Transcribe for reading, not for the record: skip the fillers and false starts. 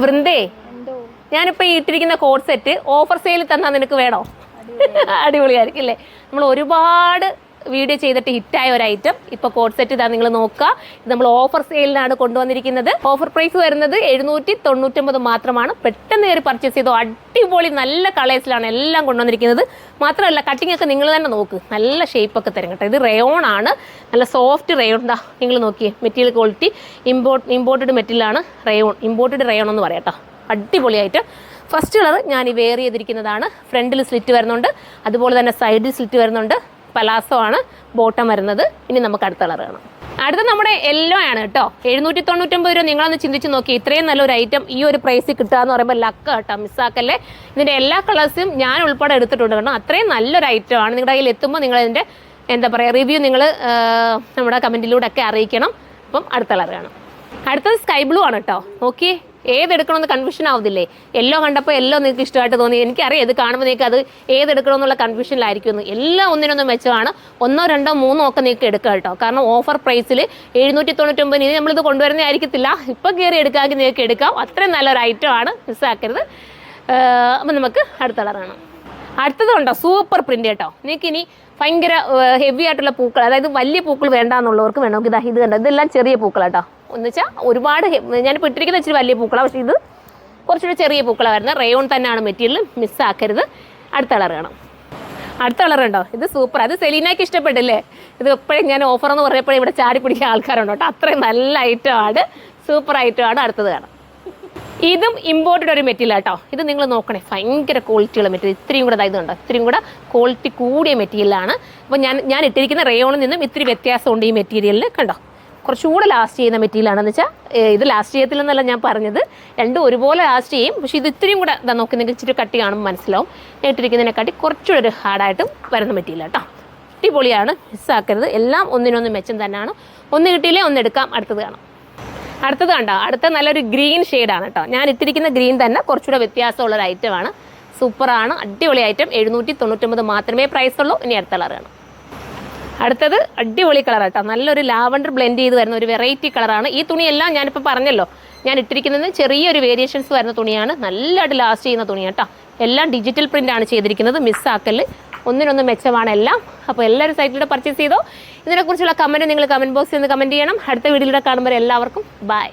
വൃന്ദേ, ഞാനിപ്പോൾ ഈ ഇട്ടിരിക്കുന്ന കോഡ് സെറ്റ് ഓഫർ സെയിലിൽ തന്നാൽ നിനക്ക് വേണോ? അടിപൊളിയായിരിക്കും അല്ലേ? നമ്മൾ ഒരുപാട് വീഡിയോ ചെയ്തിട്ട് ഹിറ്റായ ഒരു ഐറ്റം ഇപ്പോൾ കോഡ് സെറ്റ് ഇതാ നിങ്ങൾ നോക്കുക. ഇത് നമ്മൾ ഓഫർ സെയിലിനാണ് കൊണ്ടുവന്നിരിക്കുന്നത്. ഓഫർ പ്രൈസ് വരുന്നത് 799 മാത്രമാണ്. പെട്ടെന്ന് കയറി പർച്ചേസ് ചെയ്തോ. അടിപൊളി നല്ല കളേഴ്സിലാണ് എല്ലാം കൊണ്ടുവന്നിരിക്കുന്നത്. മാത്രമല്ല കട്ടിംഗ് ഒക്കെ നിങ്ങൾ തന്നെ നോക്ക്, നല്ല ഷേപ്പൊക്കെ തരും കേട്ടോ. ഇത് റയോൺ ആണ്, നല്ല സോഫ്റ്റ് റയോൺ. എന്താ നിങ്ങൾ നോക്കിയേ, മെറ്റീരിയൽ ക്വാളിറ്റി ഇമ്പോർട്ടഡ് മെറ്റീരിയലാണ് റയോൺ. ഇമ്പോർട്ടഡ് റയോൺ എന്ന് പറയാം കേട്ടോ. അടിപൊളിയായിട്ട് ഫസ്റ്റ് കളർ ഞാൻ ഈ വെയർ ചെയ്തിരിക്കുന്നതാണ്. ഫ്രണ്ടിൽ സ്ലിറ്റ് വരുന്നുണ്ട്, അതുപോലെ തന്നെ സൈഡിൽ സ്ലിറ്റ് വരുന്നുണ്ട്. പലാസോ ആണ് ബോട്ടം വരുന്നത്. ഇനി നമുക്ക് അടുത്ത കളർ കാണാം. അടുത്ത നമ്മുടെ യെല്ലോ ആണ് കേട്ടോ. 799 രൂപ. നിങ്ങളൊന്ന് ചിന്തിച്ച് നോക്കി, ഇത്രയും നല്ലൊരു ഐറ്റം ഈ ഒരു പ്രൈസിൽ കിട്ടുക എന്ന് പറയുമ്പോൾ ലക്ക് കേട്ടോ, മിസ്സാക്കല്ലേ. ഇതിൻ്റെ എല്ലാ കളേഴ്സും ഞാൻ ഉൾപ്പെടെ എടുത്തിട്ടുണ്ട് കേട്ടോ. അത്രയും നല്ലൊരു ഐറ്റം ആണ്. നിങ്ങളുടെ കയ്യിൽ എത്തുമ്പോൾ നിങ്ങളതിൻ്റെ എന്താ പറയുക റിവ്യൂ നിങ്ങൾ നമ്മുടെ കമൻറ്റിലൂടെ ഒക്കെ അറിയിക്കണം. അപ്പം അടുത്ത കളർ കാണാം. അടുത്തത് സ്കൈ ബ്ലൂ ആണ് കേട്ടോ. നോക്കി, ഏതെടുക്കണമെന്ന് കൺഫ്യൂഷൻ ആവുന്നില്ലേ? യെല്ലോ കണ്ടപ്പോൾ യെല്ലോ നിങ്ങൾക്ക് ഇഷ്ടമായിട്ട് തോന്നി. എനിക്കറിയാം ഇത് കാണുമ്പോൾ നിങ്ങൾക്ക് അത് ഏതെടുക്കണമെന്നുള്ള കൺഫ്യൂഷനിലായിരിക്കും. എല്ലാം ഒന്നിനൊന്നും മെച്ചമാണ്. 1, 2, 3 ഒക്കെ നിങ്ങൾക്ക് എടുക്കുക കേട്ടോ. കാരണം ഓഫർ പ്രൈസിൽ 799 ഇനി നമ്മളിത് കൊണ്ടുവരുന്നതായിരിക്കത്തില്ല. ഇപ്പം കയറി എടുക്കാമെങ്കിൽ നിങ്ങൾക്ക് എടുക്കാം. അത്രയും നല്ലൊരു ഐറ്റമാണ്, മിസ്സാക്കരുത്. അപ്പം നമുക്ക് അടുത്ത കളർ കാണാം. അടുത്തത് ഉണ്ടോ സൂപ്പർ പ്രിൻ്റ് കേട്ടോ. നിങ്ങൾക്ക് ഇനി ഭയങ്കര ഹെവി ആയിട്ടുള്ള പൂക്കൾ, അതായത് വലിയ പൂക്കൾ വേണ്ടാന്നുള്ളവർക്ക് വേണമെങ്കിൽ ഇതാ ഇത് കണ്ടോ. ഇതെല്ലാം ചെറിയ പൂക്കൾ കേട്ടോ. എന്ന് വെച്ചാൽ ഒരുപാട് ഞാനിപ്പോൾ ഇട്ടിരിക്കുന്ന ഇച്ചിരി വലിയ പൂക്കളാണ്, പക്ഷേ ഇത് കുറച്ചുകൂടി ചെറിയ പൂക്കളാണ് വരുന്നത്. റയോൺ തന്നെയാണ് മെറ്റീരിയൽ, മിസ്സാക്കരുത്. അടുത്ത കളർ കാണാം. അടുത്ത കളർ ഉണ്ടോ, ഇത് സൂപ്പർ. അത് സെലീനയ്ക്ക് ഇഷ്ടപ്പെട്ടില്ലേ? ഇത് എപ്പോഴും ഞാൻ ഓഫർ എന്ന് പറഞ്ഞപ്പോഴും ഇവിടെ ചാടി പിടിക്കുന്ന ആൾക്കാരുണ്ടോ കേട്ടോ. അത്രയും നല്ല ഐറ്റമാണ്, സൂപ്പർ ഐറ്റമാണ്. അടുത്തത് കാണാം. ഇതും ഇമ്പോർട്ടഡ് ഒരു മെറ്റീരിയൽ കേട്ടോ. ഇത് നിങ്ങൾ നോക്കണേ, ഭയങ്കര ക്വാളിറ്റിയുള്ള മെറ്റീരിയൽ. ഇത്രയും കൂടെ ഇതുണ്ട്, ഇത്രയും കൂടെ ക്വാളിറ്റി കൂടിയ മെറ്റീരിയലാണ്. അപ്പോൾ ഞാൻ ഇട്ടിരിക്കുന്ന റയോണിൽ നിന്നും ഇത്തിരി വ്യത്യാസമുണ്ട് ഈ മെറ്റീരിയലിൽ. കണ്ടോ, കുറച്ചുകൂടെ ലാസ്റ്റ് ചെയ്യുന്ന മെറ്റീരിയലാണെന്ന് വെച്ചാൽ ഇത് ലാസ്റ്റ് ചെയ്യത്തില്ലെന്നല്ല ഞാൻ പറഞ്ഞത്, രണ്ടും ഒരുപോലെ ലാസ്റ്റ് ചെയ്യും. പക്ഷേ ഇത് ഇത്രയും കൂടെ ഇതാ നോക്കി, നിങ്ങൾക്ക് ഇച്ചിരി കട്ടി കാണുമ്പോൾ മനസ്സിലാവും. ഞാൻ ഇട്ടിരിക്കുന്നതിനെക്കാട്ടി കുറച്ചുകൂടെ ഒരു ഹാർഡായിട്ടും വരുന്ന മെറ്റീരിയൽ കേട്ടോ. അടിപൊളിയാണ്, മിസ്സാക്കരുത്. എല്ലാം ഒന്നിനൊന്ന് മെച്ചം തന്നെയാണ്. ഒന്ന് കിട്ടിയില്ലേ ഒന്ന് എടുക്കാം. അടുത്തത് കാണാം. അടുത്തത് കണ്ടോ, അടുത്ത നല്ലൊരു ഗ്രീൻ ഷെയ്ഡാണ് കേട്ടോ. ഞാൻ ഇട്ടിരിക്കുന്ന ഗ്രീൻ തന്നെ കുറച്ചുകൂടെ വ്യത്യാസമുള്ളൊരു ഐറ്റമാണ്. സൂപ്പറാണ്, അടിപൊളി ഐറ്റം. 799 മാത്രമേ പ്രൈസ് ഉള്ളൂ. ഇനി അടുത്ത കളറാണ്. അടുത്തത് അടിപൊളി കളർ കേട്ടോ. നല്ലൊരു ലാവണ്ടർ ബ്ലെൻഡ് ചെയ്ത് വരുന്ന ഒരു വെറൈറ്റി കളറാണ്. ഈ തുണിയെല്ലാം ഞാനിപ്പോൾ പറഞ്ഞല്ലോ, ഞാൻ ഇട്ടിരിക്കുന്നത് ചെറിയൊരു വേരിയേഷൻസ് വരുന്ന തുണിയാണ്. നല്ലതായിട്ട് ലാസ്റ്റ് ചെയ്യുന്ന തുണിയാണ് കേട്ടോ. എല്ലാം ഡിജിറ്റൽ പ്രിൻ്റാണ് ചെയ്തിരിക്കുന്നത്, മിസ്സാക്കല്. ഒന്നിനൊന്ന് മെച്ചമാണ് എല്ലാം. അപ്പോൾ എല്ലാവരും സൈറ്റിലൂടെ പർച്ചേസ് ചെയ്തോ. ഇതിനെക്കുറിച്ചുള്ള കമൻറ്റ് നിങ്ങൾ കമൻറ്റ് ബോക്സിൽ നിന്ന് കമൻറ്റ് ചെയ്യണം. അടുത്ത വീഡിയോയിലൂടെ കാണുമ്പോൾ എല്ലാവർക്കും ബൈ.